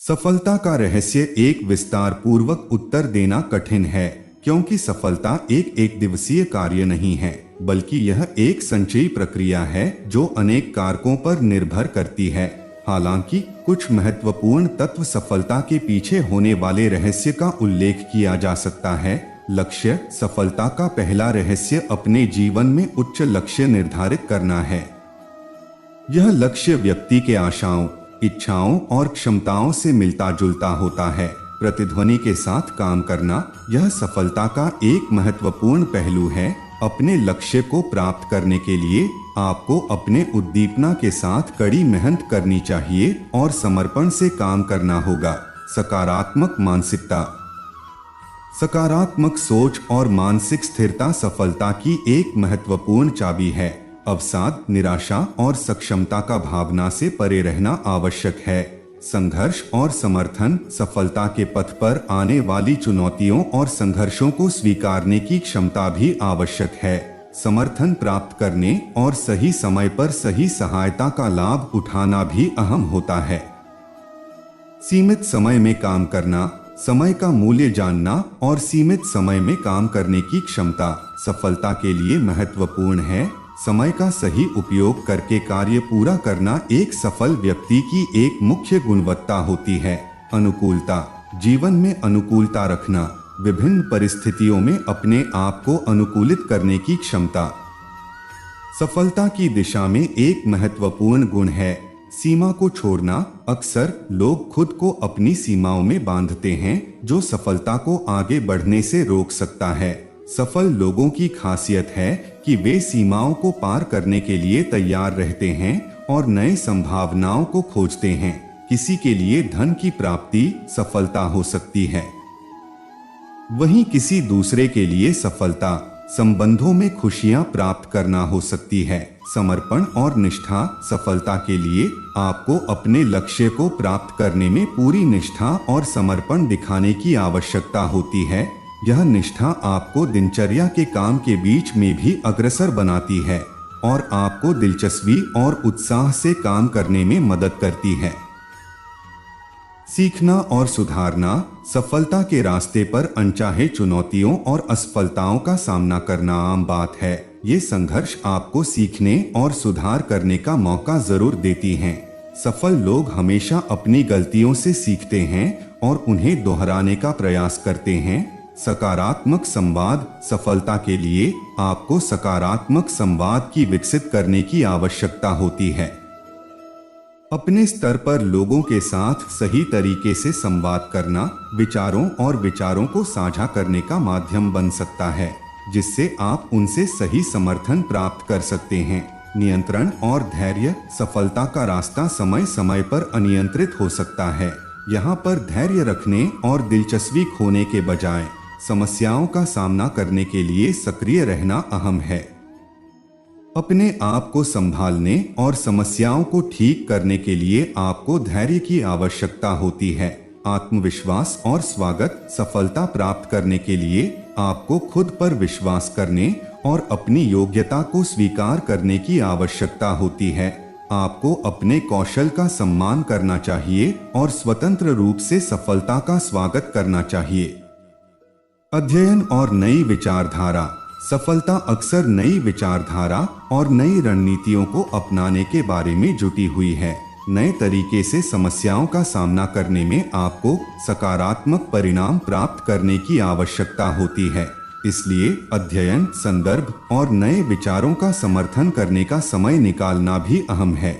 सफलता का रहस्य एक विस्तार पूर्वक उत्तर देना कठिन है, क्योंकि सफलता एक दिवसीय कार्य नहीं है, बल्कि यह एक संचयी प्रक्रिया है जो अनेक कारकों पर निर्भर करती है। हालांकि कुछ महत्वपूर्ण तत्व सफलता के पीछे होने वाले रहस्य का उल्लेख किया जा सकता है। लक्ष्य। सफलता का पहला रहस्य अपने जीवन में उच्च लक्ष्य निर्धारित करना है। यह लक्ष्य व्यक्ति के आशाओं, इच्छाओं और क्षमताओं से मिलता जुलता होता है। प्रतिध्वनि के साथ काम करना यह सफलता का एक महत्वपूर्ण पहलू है। अपने लक्ष्य को प्राप्त करने के लिए आपको अपने उद्दीपना के साथ कड़ी मेहनत करनी चाहिए और समर्पण से काम करना होगा। सकारात्मक मानसिकता। सकारात्मक सोच और मानसिक स्थिरता सफलता की एक महत्वपूर्ण चाबी है। अवसाद, निराशा और सक्षमता का भावना से परे रहना आवश्यक है। संघर्ष और समर्थन। सफलता के पथ पर आने वाली चुनौतियों और संघर्षों को स्वीकारने की क्षमता भी आवश्यक है। समर्थन प्राप्त करने और सही समय पर सही सहायता का लाभ उठाना भी अहम होता है। सीमित समय में काम करना। समय का मूल्य जानना और सीमित समय में काम करने की क्षमता सफलता के लिए महत्वपूर्ण है। समय का सही उपयोग करके कार्य पूरा करना एक सफल व्यक्ति की एक मुख्य गुणवत्ता होती है। अनुकूलता। जीवन में अनुकूलता रखना। विभिन्न परिस्थितियों में अपने आप को अनुकूलित करने की क्षमता सफलता की दिशा में एक महत्वपूर्ण गुण है। सीमा को छोड़ना। अक्सर लोग खुद को अपनी सीमाओं में बांधते हैं, जो सफलता को आगे बढ़ने से रोक सकता है। सफल लोगों की खासियत है कि वे सीमाओं को पार करने के लिए तैयार रहते हैं और नए संभावनाओं को खोजते हैं। किसी के लिए धन की प्राप्ति सफलता हो सकती है, वहीं किसी दूसरे के लिए सफलता संबंधों में खुशियां प्राप्त करना हो सकती है। समर्पण और निष्ठा। सफलता के लिए आपको अपने लक्ष्य को प्राप्त करने में पूरी निष्ठा और समर्पण दिखाने की आवश्यकता होती है। यह निष्ठा आपको दिनचर्या के काम के बीच में भी अग्रसर बनाती है और आपको दिलचस्पी और उत्साह से काम करने में मदद करती है। सीखना और सुधारना। सफलता के रास्ते पर अनचाहे चुनौतियों और असफलताओं का सामना करना आम बात है। ये संघर्ष आपको सीखने और सुधार करने का मौका जरूर देती हैं। सफल लोग हमेशा अपनी गलतियों से सीखते हैं और उन्हें दोहराने का प्रयास करते हैं। सकारात्मक संवाद। सफलता के लिए आपको सकारात्मक संवाद की विकसित करने की आवश्यकता होती है। अपने स्तर पर लोगों के साथ सही तरीके से संवाद करना विचारों को साझा करने का माध्यम बन सकता है, जिससे आप उनसे सही समर्थन प्राप्त कर सकते हैं। नियंत्रण और धैर्य। सफलता का रास्ता समय समय पर अनियंत्रित हो सकता है। यहाँ पर धैर्य रखने और दिलचस्पी खोने के बजाय समस्याओं का सामना करने के लिए सक्रिय रहना अहम है। अपने आप को संभालने और समस्याओं को ठीक करने के लिए आपको धैर्य की आवश्यकता होती है। आत्मविश्वास और स्वागत। सफलता प्राप्त करने के लिए आपको खुद पर विश्वास करने और अपनी योग्यता को स्वीकार करने की आवश्यकता होती है। आपको अपने कौशल का सम्मान करना चाहिए और स्वतंत्र रूप से सफलता का स्वागत करना चाहिए। अध्ययन और नई विचारधारा। सफलता अक्सर नई विचारधारा और नई रणनीतियों को अपनाने के बारे में जुटी हुई है। नए तरीके से समस्याओं का सामना करने में आपको सकारात्मक परिणाम प्राप्त करने की आवश्यकता होती है। इसलिए अध्ययन, संदर्भ और नए विचारों का समर्थन करने का समय निकालना भी अहम है।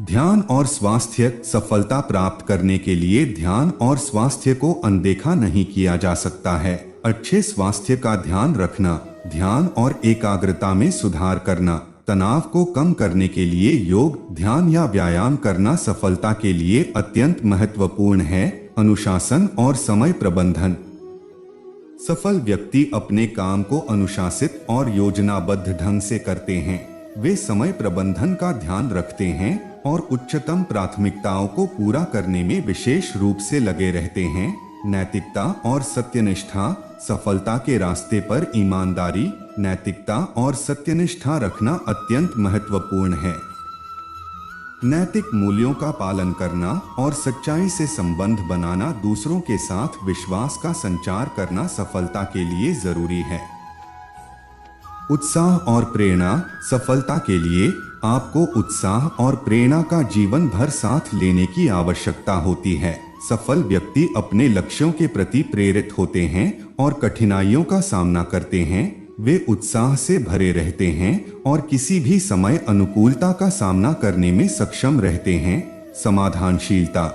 ध्यान और स्वास्थ्य। सफलता प्राप्त करने के लिए ध्यान और स्वास्थ्य को अनदेखा नहीं किया जा सकता है। अच्छे स्वास्थ्य का ध्यान रखना, ध्यान और एकाग्रता में सुधार करना, तनाव को कम करने के लिए योग, ध्यान या व्यायाम करना सफलता के लिए अत्यंत महत्वपूर्ण है। अनुशासन और समय प्रबंधन। सफल व्यक्ति अपने काम को अनुशासित और योजनाबद्ध ढंग से करते हैं। वे समय प्रबंधन का ध्यान रखते हैं और उच्चतम प्राथमिकताओं को पूरा करने में विशेष रूप से लगे रहते हैं। नैतिकता और सत्यनिष्ठा। सफलता के रास्ते पर ईमानदारी, नैतिकता और सत्यनिष्ठा रखना अत्यंत महत्वपूर्ण है। नैतिक मूल्यों का पालन करना और सच्चाई से संबंध बनाना, दूसरों के साथ विश्वास का संचार करना सफलता के लिए जरूरी है। उत्साह और प्रेरणा। सफलता के लिए आपको उत्साह और प्रेरणा का जीवन भर साथ लेने की आवश्यकता होती है। सफल व्यक्ति अपने लक्ष्यों के प्रति प्रेरित होते हैं और कठिनाइयों का सामना करते हैं। वे उत्साह से भरे रहते हैं और किसी भी समय अनुकूलता का सामना करने में सक्षम रहते हैं। समाधानशीलता।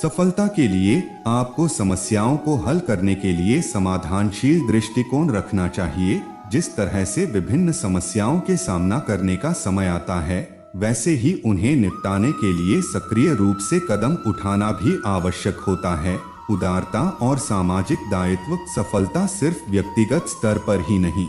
सफलता के लिए आपको समस्याओं को हल करने के लिए समाधानशील दृष्टिकोण रखना चाहिए। जिस तरह से विभिन्न समस्याओं के सामना करने का समय आता है, वैसे ही उन्हें निपटाने के लिए सक्रिय रूप से कदम उठाना भी आवश्यक होता है। उदारता और सामाजिक दायित्व। सफलता सिर्फ व्यक्तिगत स्तर पर ही नहीं,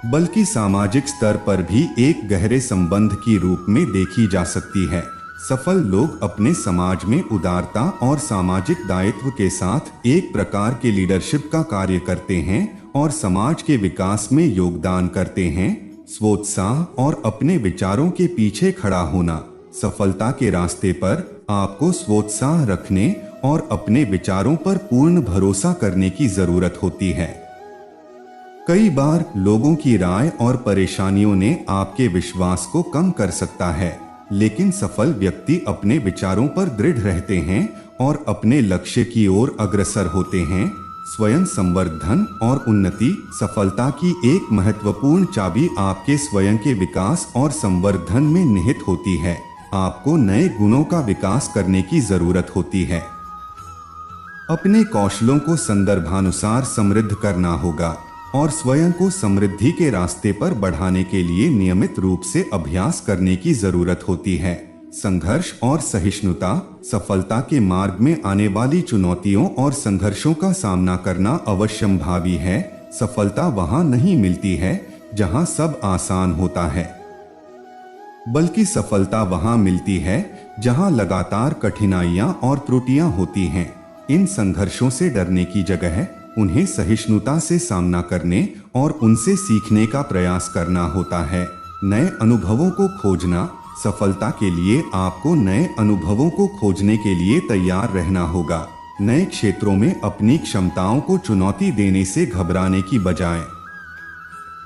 बल्कि सामाजिक स्तर पर भी एक गहरे संबंध की रूप में देखी जा सकती है। सफल लोग अपने समाज में उदारता और सामाजिक दायित्व के साथ एक प्रकार के लीडरशिप का कार्य करते हैं और समाज के विकास में योगदान करते हैं। स्वोत्साह और अपने विचारों के पीछे खड़ा होना। सफलता के रास्ते पर आपको स्वोत्साह रखने और अपने विचारों पर पूर्ण भरोसा करने की जरूरत होती है। कई बार लोगों की राय और परेशानियों ने आपके विश्वास को कम कर सकता है, लेकिन सफल व्यक्ति अपने विचारों पर दृढ़ रहते हैं और अपने लक्ष्य की ओर अग्रसर होते हैं। स्वयं संवर्धन और उन्नति। सफलता की एक महत्वपूर्ण चाबी आपके स्वयं के विकास और संवर्धन में निहित होती है। आपको नए गुणों का विकास करने की जरूरत होती है। अपने कौशलों को संदर्भानुसार समृद्ध करना होगा और स्वयं को समृद्धि के रास्ते पर बढ़ाने के लिए नियमित रूप से अभ्यास करने की जरूरत होती है। संघर्ष और सहिष्णुता। सफलता के मार्ग में आने वाली चुनौतियों और संघर्षों का सामना करना अवश्यंभावी है। सफलता वहां नहीं मिलती है जहां सब आसान होता है, बल्कि सफलता वहां मिलती है जहां लगातार कठिनाइयां और त्रुटियां होती हैं। इन संघर्षों से डरने की जगह उन्हें सहिष्णुता से सामना करने और उनसे सीखने का प्रयास करना होता है। नए अनुभवों को खोजना। सफलता के लिए आपको नए अनुभवों को खोजने के लिए तैयार रहना होगा। नए क्षेत्रों में अपनी क्षमताओं को चुनौती देने से घबराने की बजाय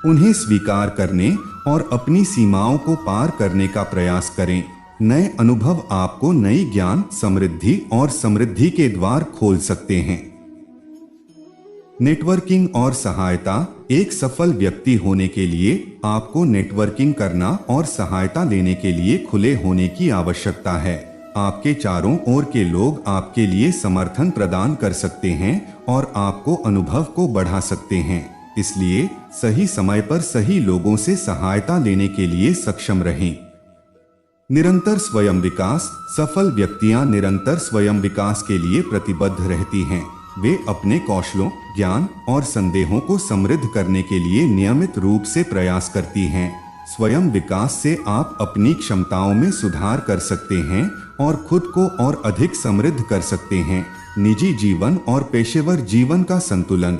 उन्हें स्वीकार करने और अपनी सीमाओं को पार करने का प्रयास करें। नए अनुभव आपको नई ज्ञान, समृद्धि और समृद्धि के द्वार खोल सकते हैं। नेटवर्किंग और सहायता। एक सफल व्यक्ति होने के लिए आपको नेटवर्किंग करना और सहायता लेने के लिए खुले होने की आवश्यकता है। आपके चारों ओर के लोग आपके लिए समर्थन प्रदान कर सकते हैं और आपको अनुभव को बढ़ा सकते हैं। इसलिए सही समय पर सही लोगों से सहायता लेने के लिए सक्षम रहें। निरंतर स्वयं विकास। सफल व्यक्तियां निरंतर स्वयं विकास के लिए प्रतिबद्ध रहती हैं। वे अपने कौशलों, ज्ञान और संदेहों को समृद्ध करने के लिए नियमित रूप से प्रयास करती हैं। स्वयं विकास से आप अपनी क्षमताओं में सुधार कर सकते हैं और खुद को और अधिक समृद्ध कर सकते हैं। निजी जीवन और पेशेवर जीवन का संतुलन।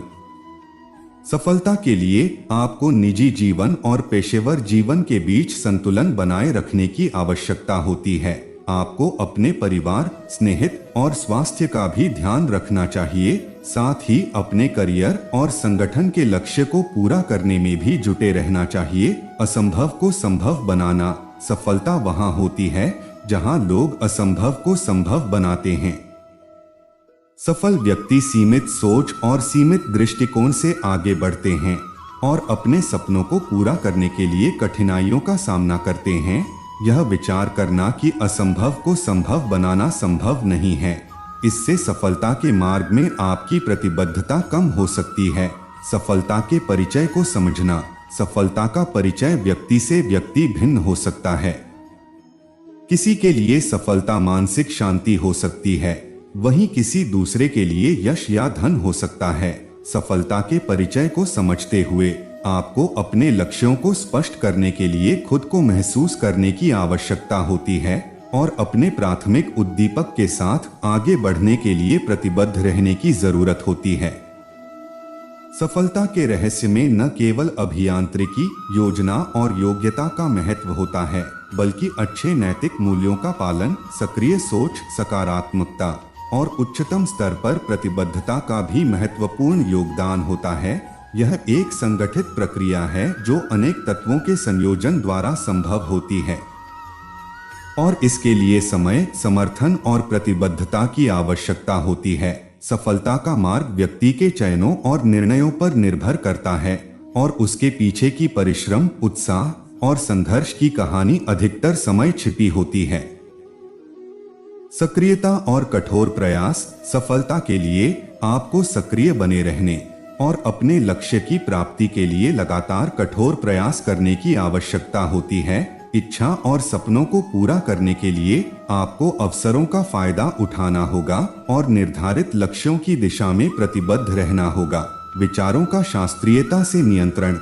सफलता के लिए आपको निजी जीवन और पेशेवर जीवन के बीच संतुलन बनाए रखने की आवश्यकता होती है। आपको अपने परिवार, स्नेहित और स्वास्थ्य का भी ध्यान रखना चाहिए। साथ ही अपने करियर और संगठन के लक्ष्य को पूरा करने में भी जुटे रहना चाहिए। असंभव को संभव बनाना। सफलता वहां होती है जहां लोग असंभव को संभव बनाते हैं। सफल व्यक्ति सीमित सोच और सीमित दृष्टिकोण से आगे बढ़ते हैं और अपने सपनों को पूरा करने के लिए कठिनाइयों का सामना करते हैं। यह विचार करना कि असंभव को संभव बनाना संभव नहीं है, इससे सफलता के मार्ग में आपकी प्रतिबद्धता कम हो सकती है। सफलता के परिचय को समझना। सफलता का परिचय व्यक्ति से व्यक्ति भिन्न हो सकता है। किसी के लिए सफलता मानसिक शांति हो सकती है, वहीं किसी दूसरे के लिए यश या धन हो सकता है। सफलता के परिचय को समझते हुए आपको अपने लक्ष्यों को स्पष्ट करने के लिए खुद को महसूस करने की आवश्यकता होती है और अपने प्राथमिक उद्दीपक के साथ आगे बढ़ने के लिए प्रतिबद्ध रहने की जरूरत होती है। सफलता के रहस्य में न केवल अभियांत्रिकी, योजना और योग्यता का महत्व होता है, बल्कि अच्छे नैतिक मूल्यों का पालन, सक्रिय सोच, सकारात्मकता और उच्चतम स्तर पर प्रतिबद्धता का भी महत्वपूर्ण योगदान होता है। यह एक संगठित प्रक्रिया है जो अनेक तत्वों के संयोजन द्वारा संभव होती है और इसके लिए समय, समर्थन और प्रतिबद्धता की आवश्यकता होती है। सफलता का मार्ग व्यक्ति के चयनों और निर्णयों पर निर्भर करता है और उसके पीछे की परिश्रम, उत्साह और संघर्ष की कहानी अधिकतर समय छिपी होती है। सक्रियता और कठोर प्रयास। सफलता के लिए आपको सक्रिय बने रहने और अपने लक्ष्य की प्राप्ति के लिए लगातार कठोर प्रयास करने की आवश्यकता होती है। इच्छा और सपनों को पूरा करने के लिए आपको अवसरों का फायदा उठाना होगा और निर्धारित लक्ष्यों की दिशा में प्रतिबद्ध रहना होगा। विचारों का शास्त्रीयता से नियंत्रण।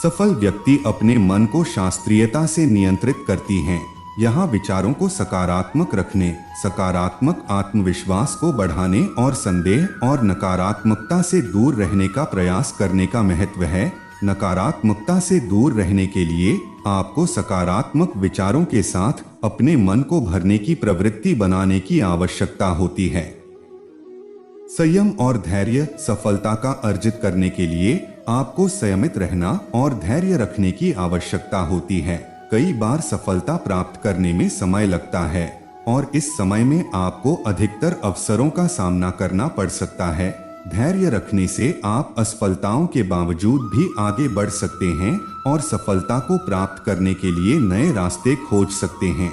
सफल व्यक्ति अपने मन को शास्त्रीयता से नियंत्रित करती हैं। यहाँ विचारों को सकारात्मक रखने, सकारात्मक आत्मविश्वास को बढ़ाने और संदेह और नकारात्मकता से दूर रहने का प्रयास करने का महत्व है। नकारात्मकता से दूर रहने के लिए आपको सकारात्मक विचारों के साथ अपने मन को भरने की प्रवृत्ति बनाने की आवश्यकता होती है। संयम और धैर्य। सफलता का अर्जित करने के लिए आपको संयमित रहना और धैर्य रखने की आवश्यकता होती है। कई बार सफलता प्राप्त करने में समय लगता है और इस समय में आपको अधिकतर अवसरों का सामना करना पड़ सकता है। धैर्य रखने से आप असफलताओं के बावजूद भी आगे बढ़ सकते हैं और सफलता को प्राप्त करने के लिए नए रास्ते खोज सकते हैं।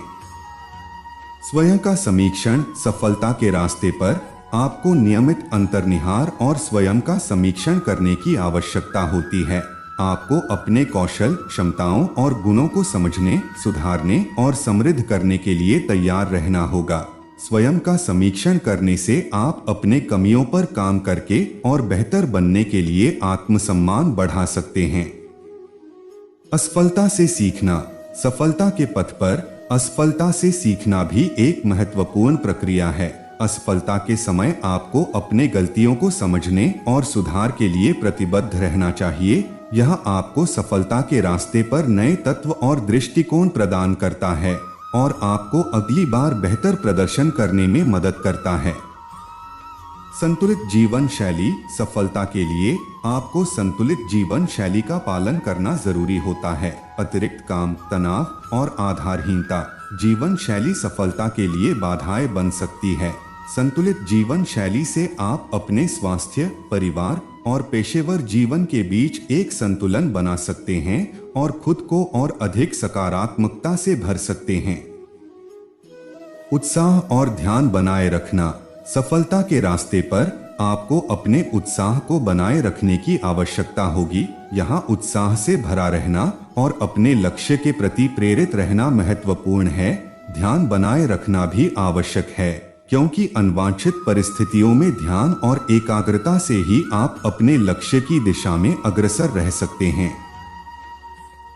स्वयं का समीक्षण। सफलता के रास्ते पर आपको नियमित अंतर्निहार और स्वयं का समीक्षण करने की आवश्यकता होती है। आपको अपने कौशल, क्षमताओं और गुणों को समझने, सुधारने और समृद्ध करने के लिए तैयार रहना होगा। स्वयं का समीक्षण करने से आप अपने कमियों पर काम करके और बेहतर बनने के लिए आत्मसम्मान बढ़ा सकते हैं। असफलता से सीखना। सफलता के पथ पर असफलता से सीखना भी एक महत्वपूर्ण प्रक्रिया है। असफलता के समय आपको अपने गलतियों को समझने और सुधार के लिए प्रतिबद्ध रहना चाहिए। यह आपको सफलता के रास्ते पर नए तत्व और दृष्टिकोण प्रदान करता है और आपको अगली बार बेहतर प्रदर्शन करने में मदद करता है। संतुलित जीवन शैली। सफलता के लिए आपको संतुलित जीवन शैली का पालन करना जरूरी होता है। अतिरिक्त काम, तनाव और आधारहीनता जीवन शैली सफलता के लिए बाधाएं बन सकती है। संतुलित जीवन शैली से आप अपने स्वास्थ्य, परिवार और पेशेवर जीवन के बीच एक संतुलन बना सकते हैं और खुद को और अधिक सकारात्मकता से भर सकते हैं। उत्साह और ध्यान बनाए रखना। सफलता के रास्ते पर आपको अपने उत्साह को बनाए रखने की आवश्यकता होगी। यहाँ उत्साह से भरा रहना और अपने लक्ष्य के प्रति प्रेरित रहना महत्वपूर्ण है। ध्यान बनाए रखना भी आवश्यक है क्योंकि अनवांछित परिस्थितियों में ध्यान और एकाग्रता से ही आप अपने लक्ष्य की दिशा में अग्रसर रह सकते हैं।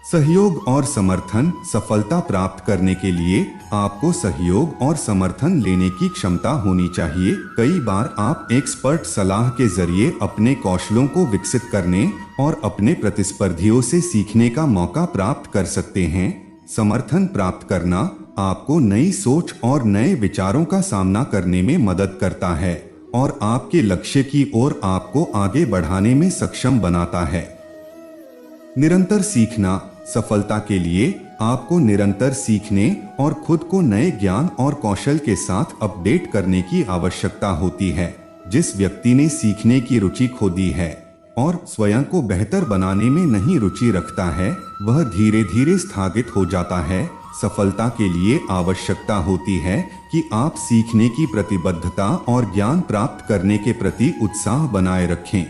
सहयोग और समर्थन। सफलता प्राप्त करने के लिए आपको सहयोग और समर्थन लेने की क्षमता होनी चाहिए। कई बार आप एक्सपर्ट सलाह के जरिए अपने कौशलों को विकसित करने और अपने प्रतिस्पर्धियों से सीखने का मौका प्राप्त कर सकते हैं। समर्थन प्राप्त करना आपको नई सोच और नए विचारों का सामना करने में मदद करता है और आपके लक्ष्य की ओर आपको आगे बढ़ाने में सक्षम बनाता है। निरंतर सीखना। सफलता के लिए आपको निरंतर सीखने और खुद को नए ज्ञान और कौशल के साथ अपडेट करने की आवश्यकता होती है। जिस व्यक्ति ने सीखने की रुचि खो दी है और स्वयं को बेहतर बनाने में नहीं रुचि रखता है, वह धीरे धीरे स्थगित हो जाता है। सफलता के लिए आवश्यकता होती है कि आप सीखने की प्रतिबद्धता और ज्ञान प्राप्त करने के प्रति उत्साह बनाए रखें।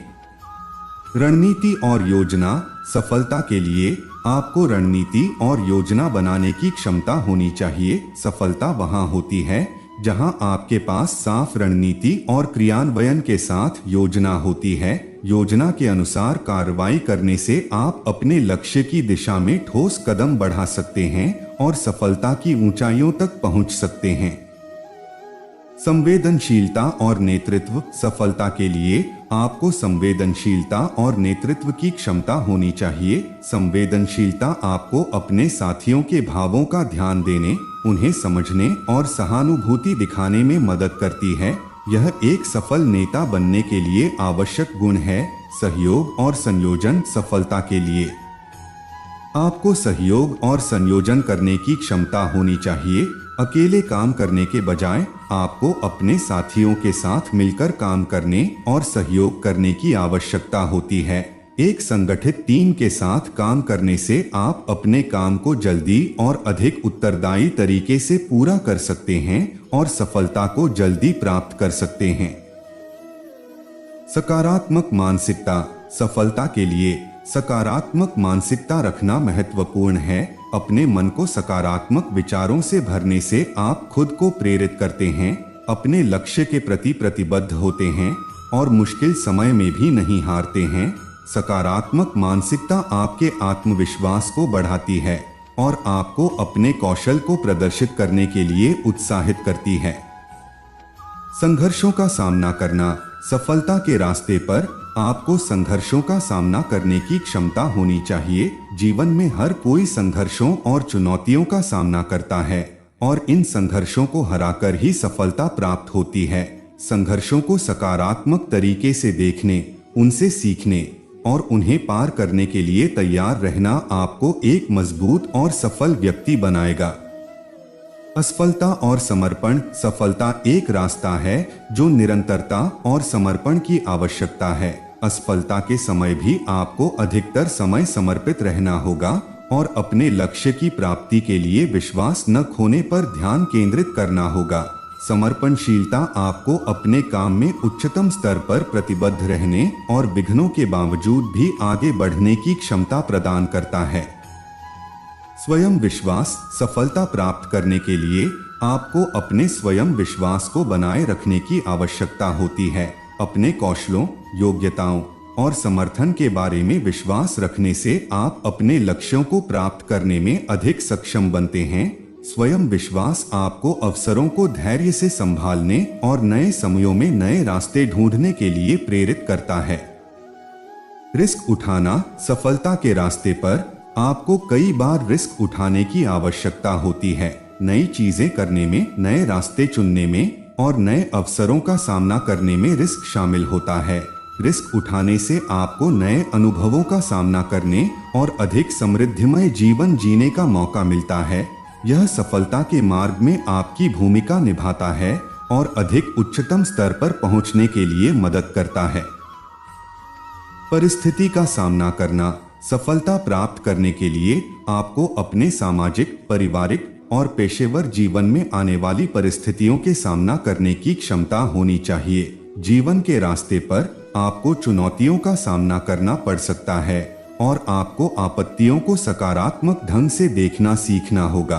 रणनीति और योजना। सफलता के लिए आपको रणनीति और योजना बनाने की क्षमता होनी चाहिए। सफलता वहां होती है जहां आपके पास साफ रणनीति और क्रियान्वयन के साथ योजना होती है। योजना के अनुसार कार्रवाई करने से आप अपने लक्ष्य की दिशा में ठोस कदम बढ़ा सकते हैं और सफलता की ऊंचाइयों तक पहुंच सकते हैं। संवेदनशीलता और नेतृत्व। सफलता के लिए आपको संवेदनशीलता और नेतृत्व की क्षमता होनी चाहिए। संवेदनशीलता आपको अपने साथियों के भावों का ध्यान देने, उन्हें समझने और सहानुभूति दिखाने में मदद करती है। यह एक सफल नेता बनने के लिए आवश्यक गुण है। सहयोग और संयोजन। सफलता के लिए आपको सहयोग और संयोजन करने की क्षमता होनी चाहिए। अकेले काम करने के बजाय आपको अपने साथियों के साथ मिलकर काम करने और सहयोग करने की आवश्यकता होती है। एक संगठित टीम के साथ काम करने से आप अपने काम को जल्दी और अधिक उत्तरदायी तरीके से पूरा कर सकते हैं और सफलता को जल्दी प्राप्त कर सकते हैं। सकारात्मक मानसिकता। सफलता के लिए सकारात्मक मानसिकता रखना महत्वपूर्ण है। अपने मन को सकारात्मक विचारों से भरने से आप खुद को प्रेरित करते हैं, अपने लक्ष्य के प्रति प्रतिबद्ध होते हैं और मुश्किल समय में भी नहीं हारते हैं। सकारात्मक मानसिकता आपके आत्मविश्वास को बढ़ाती है और आपको अपने कौशल को प्रदर्शित करने के लिए उत्साहित करती है। संघर्षों का सामना करना। सफलता के रास्ते पर आपको संघर्षों का सामना करने की क्षमता होनी चाहिए। जीवन में हर कोई संघर्षों और चुनौतियों का सामना करता है और इन संघर्षों को हराकर ही सफलता प्राप्त होती है। संघर्षों को सकारात्मक तरीके से देखने, उनसे सीखने और उन्हें पार करने के लिए तैयार रहना आपको एक मजबूत और सफल व्यक्ति बनाएगा। असफलता और समर्पण। सफलता एक रास्ता है जो निरंतरता और समर्पण की आवश्यकता है। असफलता के समय भी आपको अधिकतर समय समर्पित रहना होगा और अपने लक्ष्य की प्राप्ति के लिए विश्वास न खोने पर ध्यान केंद्रित करना होगा। समर्पणशीलता आपको अपने काम में उच्चतम स्तर पर प्रतिबद्ध रहने और विघ्नों के बावजूद भी आगे बढ़ने की क्षमता प्रदान करता है। स्वयं विश्वास। सफलता प्राप्त करने के लिए आपको अपने स्वयं विश्वास को बनाए रखने की आवश्यकता होती है। अपने कौशलों, योग्यताओं और समर्थन के बारे में विश्वास रखने से आप अपने लक्ष्यों को प्राप्त करने में अधिक सक्षम बनते हैं। स्वयं विश्वास आपको अवसरों को धैर्य से संभालने और नए समयों में नए रास्ते ढूंढने के लिए प्रेरित करता है। रिस्क उठाना। सफलता के रास्ते पर आपको कई बार रिस्क उठाने की आवश्यकता होती है। नई चीजें करने में, नए रास्ते चुनने में और नए अवसरों का सामना करने में रिस्क शामिल होता है। रिस्क उठाने से आपको नए अनुभवों का सामना करने और अधिक समृद्धिमय जीवन जीने का मौका मिलता है। यह सफलता के मार्ग में आपकी भूमिका निभाता है और अधिक उच्चतम स्तर पर पहुंचने के लिए मदद करता है। परिस्थिति का सामना करना। सफलता प्राप्त करने के लिए आपको अपने सामाजिक, पारिवारिक और पेशेवर जीवन में आने वाली परिस्थितियों के सामना करने की क्षमता होनी चाहिए। जीवन के रास्ते पर आपको चुनौतियों का सामना करना पड़ सकता है और आपको आपत्तियों को सकारात्मक ढंग से देखना सीखना होगा।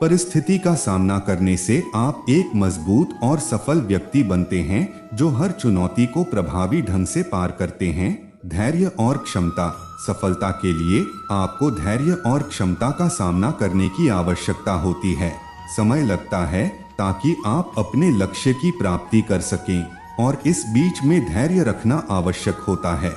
परिस्थिति का सामना करने से आप एक मजबूत और सफल व्यक्ति बनते हैं जो हर चुनौती को प्रभावी ढंग से पार करते हैं। धैर्य और क्षमता। सफलता के लिए आपको धैर्य और क्षमता का सामना करने की आवश्यकता होती है। समय लगता है ताकि आप अपने लक्ष्य की प्राप्ति कर सकें और इस बीच में धैर्य रखना आवश्यक होता है।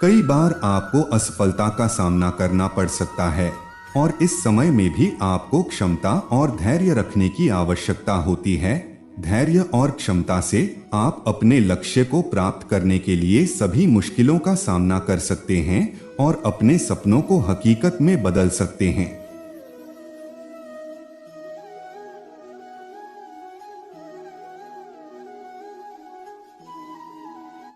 कई बार आपको असफलता का सामना करना पड़ सकता है और इस समय में भी आपको क्षमता और धैर्य रखने की आवश्यकता होती है। धैर्य और क्षमता से आप अपने लक्ष्य को प्राप्त करने के लिए सभी मुश्किलों का सामना कर सकते हैं और अपने सपनों को हकीकत में बदल सकते हैं।